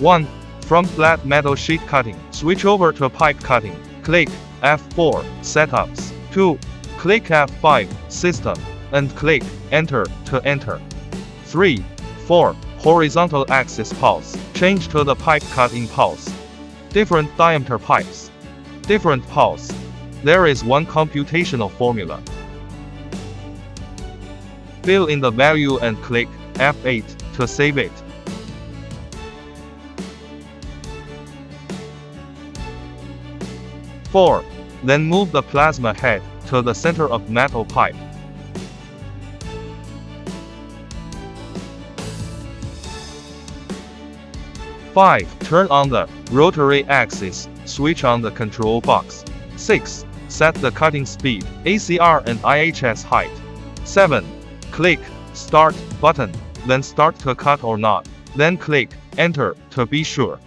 1. From flat metal sheet cutting, switch over to pipe cutting. Click F4, Setups. 2. Click F5, System, and click Enter to enter. 3. 4. Horizontal axis pulse. Change to the pipe cutting pulse. Different diameter pipes. Different pulse. There is one computational formula. Fill in the value and click F8 to save it. 4. Then move the plasma head to the center of metal pipe. 5. Turn on the rotary axis, switch on the control box. 6. Set the cutting speed, ACR and IHS height. 7. Click Start button, then start to cut or not. Then click Enter to be sure.